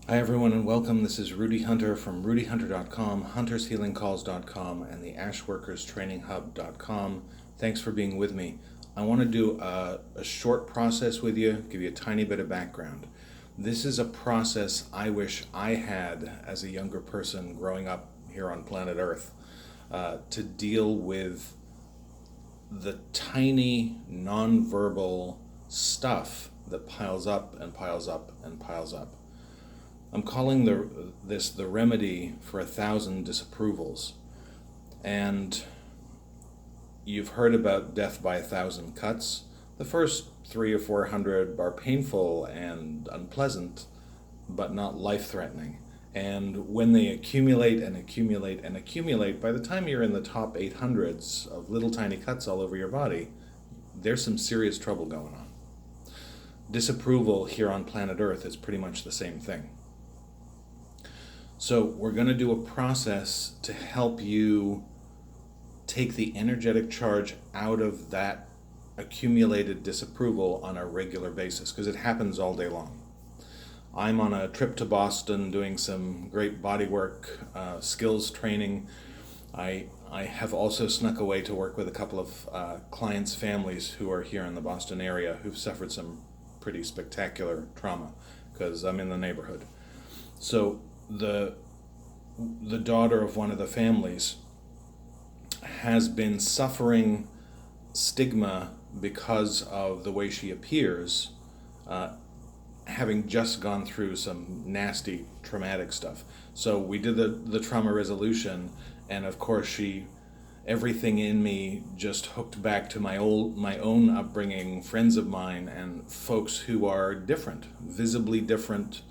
Hi everyone and welcome. This is Rudy Hunter from rudyhunter.com, huntershealingcalls.com, and the ashworkerstrainighub.com. Thanks for being with me. I want to do a short process with you, give you a tiny bit of background. This is a process I wish I had as a younger person growing up here on planet Earth to deal with the tiny nonverbal stuff that piles up and piles up and piles up. I'm calling this the remedy for 1,000 disapprovals. And you've heard about death by 1,000 cuts. The first 300 or 400 are painful and unpleasant, but not life-threatening. And when they accumulate and accumulate and accumulate, by the time you're in the top 800s of little tiny cuts all over your body, there's some serious trouble going on. Disapproval here on planet Earth is pretty much the same thing. So we're going to do a process to help you take the energetic charge out of that accumulated disapproval on a regular basis, because it happens all day long. I'm on a trip to Boston doing some great bodywork skills training. I have also snuck away to work with a couple of clients' families who are here in the Boston area who've suffered some pretty spectacular trauma, because I'm in the neighborhood. So the daughter of one of the families has been suffering stigma because of the way she appears, having just gone through some nasty traumatic stuff. So we did the trauma resolution, and of course everything in me just hooked back to my own upbringing, friends of mine, and folks who are different, visibly different.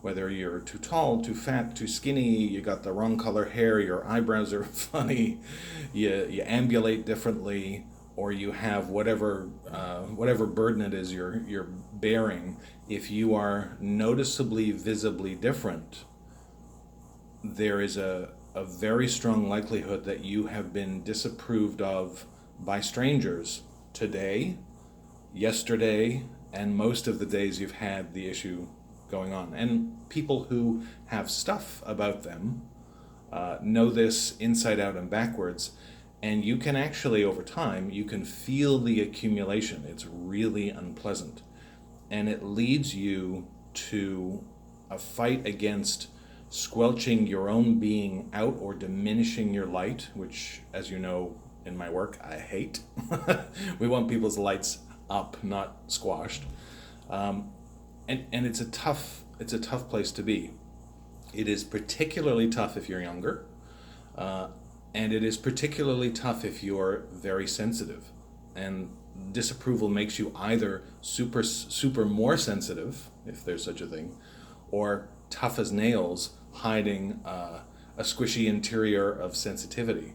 Whether you're too tall, too fat, too skinny, you got the wrong color hair, your eyebrows are funny, you ambulate differently, or you have whatever burden it is you're bearing. If you are noticeably, visibly different, there is a very strong likelihood that you have been disapproved of by strangers today, yesterday, and most of the days you've had the issue going on. And people who have stuff about them know this inside out and backwards, and you can actually, over time, you can feel the accumulation. It's really unpleasant, and it leads you to a fight against squelching your own being out or diminishing your light, which, as you know, in my work, I hate. We want people's lights up, not squashed. And it's a tough place to be. It is particularly tough if you're younger, and it is particularly tough if you're very sensitive. And disapproval makes you either super more sensitive, if there's such a thing, or tough as nails, hiding a squishy interior of sensitivity.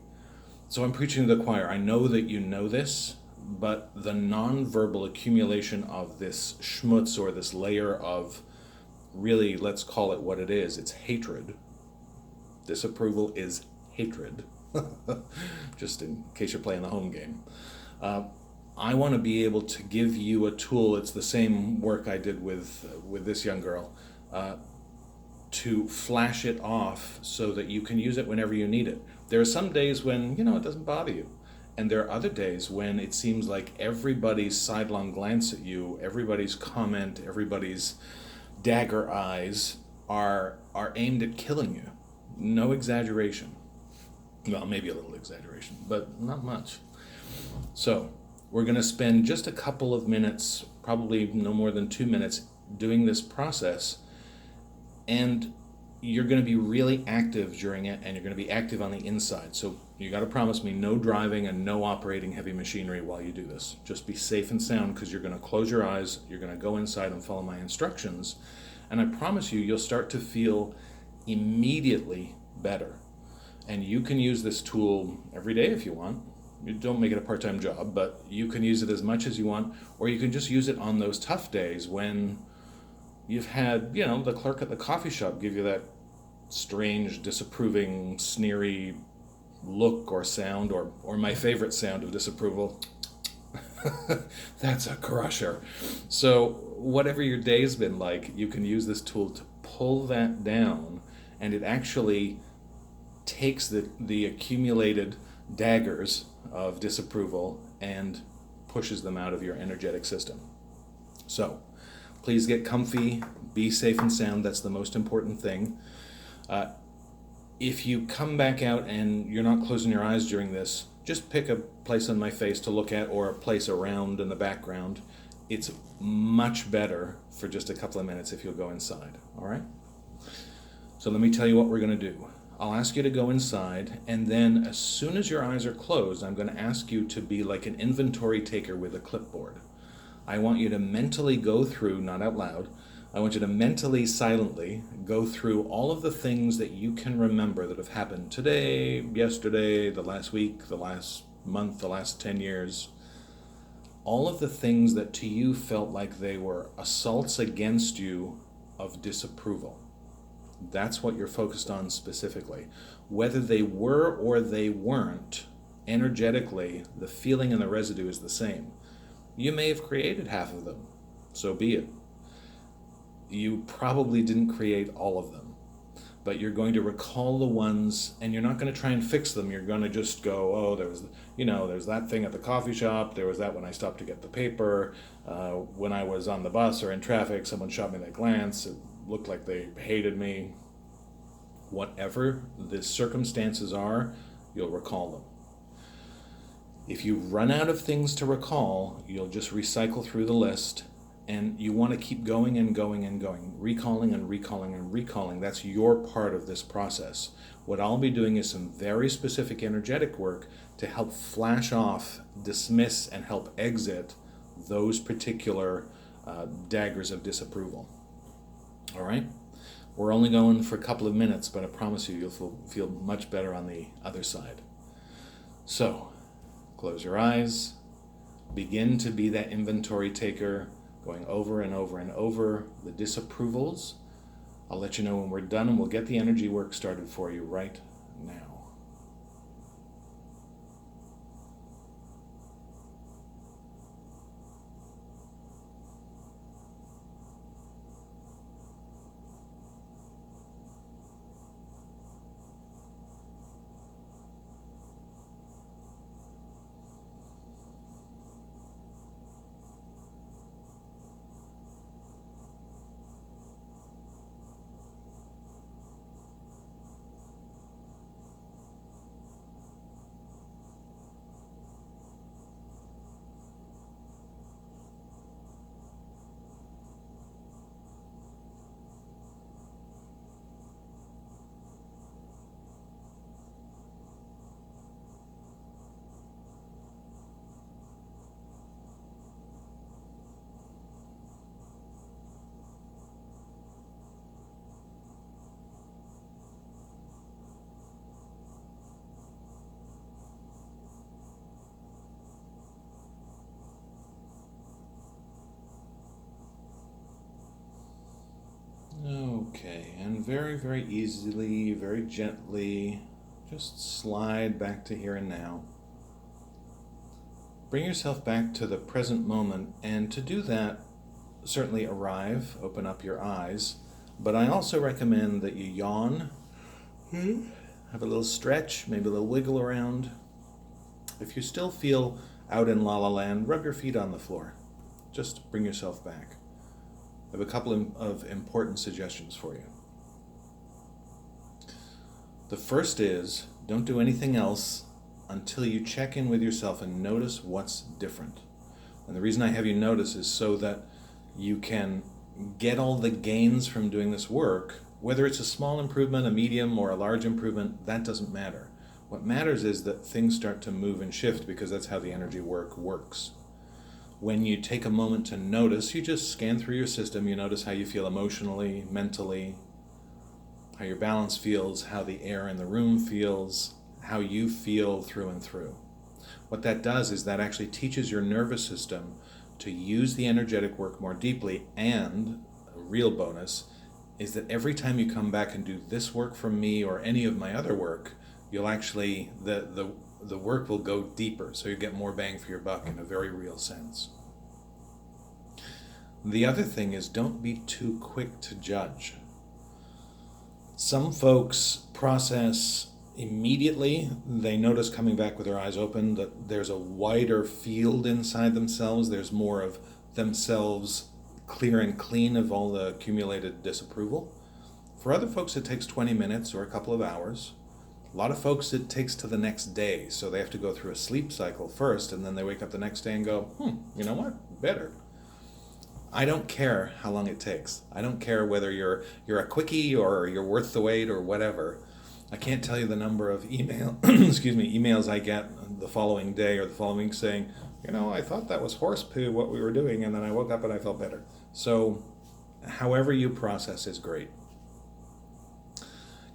So I'm preaching to the choir. I know that you know this, but the non-verbal accumulation of this schmutz, or this layer of, really, let's call it what it is, it's hatred. Disapproval is hatred, just in case you're playing the home game. I want to be able to give you a tool. It's the same work I did with this young girl, to flash it off so that you can use it whenever you need it. There are some days when, it doesn't bother you. And there are other days when it seems like everybody's sidelong glance at you, everybody's comment, everybody's dagger eyes are aimed at killing you. No exaggeration. Well, maybe a little exaggeration, but not much. So we're going to spend just a couple of minutes, probably no more than 2 minutes, doing this process. And you're going to be really active during it, and you're going to be active on the inside. So you got to promise me no driving and no operating heavy machinery while you do this. Just be safe and sound, because you're going to close your eyes, you're going to go inside and follow my instructions, and I promise you'll start to feel immediately better. And you can use this tool every day if you want. You don't make it a part-time job, but you can use it as much as you want, or you can just use it on those tough days when you've had, the clerk at the coffee shop give you that strange, disapproving, sneery look or sound, or my favorite sound of disapproval. That's a crusher. So, whatever your day's been like, you can use this tool to pull that down, and it actually takes the accumulated daggers of disapproval and pushes them out of your energetic system. So, please get comfy, be safe and sound. That's the most important thing. If you come back out and you're not closing your eyes during this, just pick a place on my face to look at or a place around in the background. It's much better for just a couple of minutes if you'll go inside, all right? So let me tell you what we're going to do. I'll ask you to go inside, and then as soon as your eyes are closed, I'm going to ask you to be like an inventory taker with a clipboard. I want you to mentally go through, not out loud, I want you to mentally, silently go through all of the things that you can remember that have happened today, yesterday, the last week, the last month, the last 10 years. All of the things that to you felt like they were assaults against you of disapproval. That's what you're focused on specifically. Whether they were or they weren't, energetically, the feeling and the residue is the same. You may have created half of them, so be it. You probably didn't create all of them, but you're going to recall the ones, and you're not going to try and fix them. You're going to just go, oh, there's that thing at the coffee shop, there was that when I stopped to get the paper, when I was on the bus or in traffic, someone shot me that glance, it looked like they hated me. Whatever the circumstances are, you'll recall them. If you run out of things to recall, you'll just recycle through the list, and you want to keep going and going and going, recalling and recalling and recalling. That's your part of this process. What I'll be doing is some very specific energetic work to help flash off, dismiss, and help exit those particular daggers of disapproval. All right? We're only going for a couple of minutes, but I promise you, you'll feel much better on the other side. So, close your eyes. Begin to be that inventory taker, going over and over and over the disapprovals. I'll let you know when we're done, and we'll get the energy work started for you right now. Okay, and very, very easily, very gently, just slide back to here and now. Bring yourself back to the present moment, and to do that, certainly arrive, open up your eyes, but I also recommend that you yawn, have a little stretch, maybe a little wiggle around. If you still feel out in la la land, rub your feet on the floor. Just bring yourself back. I have a couple of important suggestions for you. The first is, don't do anything else until you check in with yourself and notice what's different. And the reason I have you notice is so that you can get all the gains from doing this work. Whether it's a small improvement, a medium, or a large improvement, that doesn't matter. What matters is that things start to move and shift, because that's how the energy work works. When you take a moment to notice, you just scan through your system, you notice how you feel emotionally, mentally, how your balance feels, how the air in the room feels, how you feel through and through. What that does is that actually teaches your nervous system to use the energetic work more deeply, and a real bonus is that every time you come back and do this work from me or any of my other work, you'll actually, the the work will go deeper, so you get more bang for your buck in a very real sense. The other thing is, don't be too quick to judge. Some folks process immediately. They notice coming back with their eyes open that there's a wider field inside themselves. There's more of themselves clear and clean of all the accumulated disapproval. For other folks, it takes 20 minutes or a couple of hours. A lot of folks, it takes to the next day, so they have to go through a sleep cycle first, and then they wake up the next day and go, you know what, better. I don't care how long it takes. I don't care whether you're a quickie or you're worth the wait or whatever. I can't tell you the number of emails I get the following day or the following week saying, I thought that was horse poo what we were doing, and then I woke up and I felt better. So however you process is great.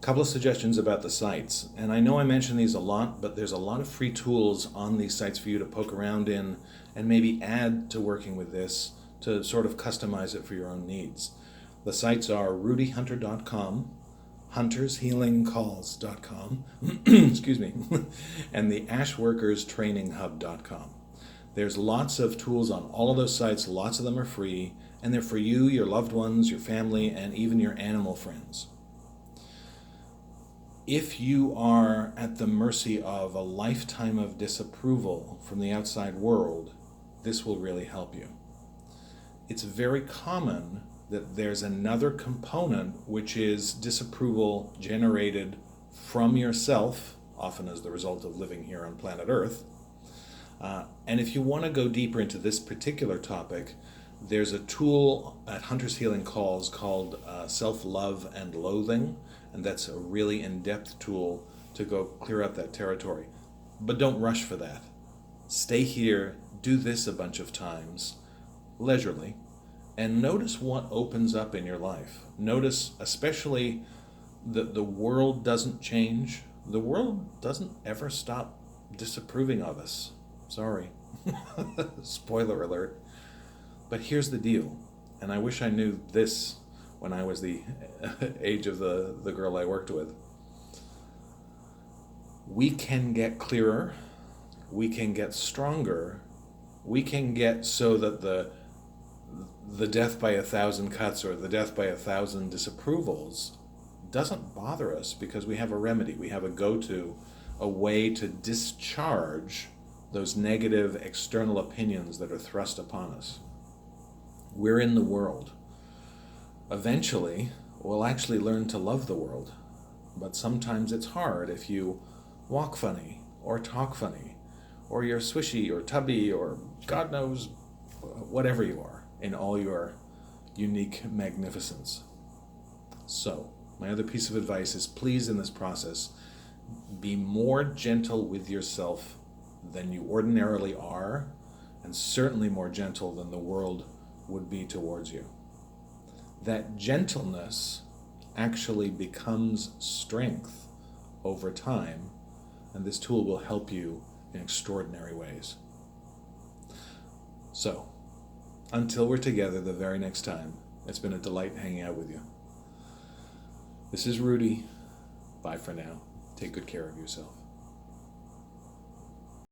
Couple of suggestions about the sites, and I know I mention these a lot, but there's a lot of free tools on these sites for you to poke around in and maybe add to working with this to sort of customize it for your own needs. The sites are rudyhunter.com, huntershealingcalls.com, and the ashworkerstrainingHub.com. There's lots of tools on all of those sites. Lots of them are free, and they're for you, your loved ones, your family, and even your animal friends. If you are at the mercy of a lifetime of disapproval from the outside world, this will really help you. It's very common that there's another component, which is disapproval generated from yourself, often as the result of living here on planet Earth. And if you want to go deeper into this particular topic, there's a tool at Hunter's Healing Calls called Self-Love and Loathing, and that's a really in-depth tool to go clear up that territory. But don't rush for that. Stay here, do this a bunch of times, leisurely, and notice what opens up in your life. Notice especially that the world doesn't change. The world doesn't ever stop disapproving of us. Sorry. Spoiler alert. But here's the deal, and I wish I knew this when I was the age of the girl I worked with. We can get clearer, we can get stronger, we can get so that the death by 1,000 cuts or the death by 1,000 disapprovals doesn't bother us because we have a remedy, we have a go-to, a way to discharge those negative external opinions that are thrust upon us. We're in the world. Eventually, we'll actually learn to love the world. But sometimes it's hard if you walk funny, or talk funny, or you're swishy, or tubby, or God knows whatever you are in all your unique magnificence. So, my other piece of advice is please, in this process, be more gentle with yourself than you ordinarily are, and certainly more gentle than the world would be towards you. That gentleness actually becomes strength over time, and this tool will help you in extraordinary ways. So, until we're together the very next time, it's been a delight hanging out with you. This is Rudy. Bye for now. Take good care of yourself.